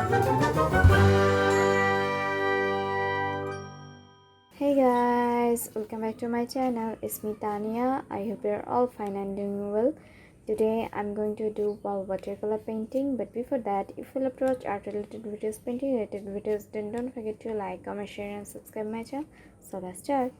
Hey guys, welcome back to my channel. It's me Tania. I hope you're all fine and doing well. Today I'm going to do watercolor painting, but before that, if you love to watch art related videos, painting related videos, then don't forget to like, comment, share and subscribe my channel. So let's start.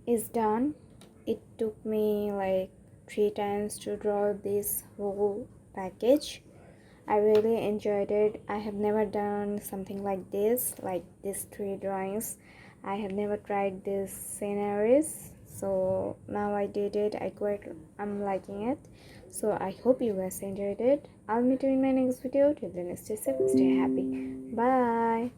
is done. It took me like 3 times to draw this whole package. I really enjoyed it. I have never done something like these 3 drawings. I have never tried these sceneries, so now I did it. I'm liking it. So I hope you guys enjoyed it. I'll meet you in my next video. Till then, stay safe, stay happy. Bye.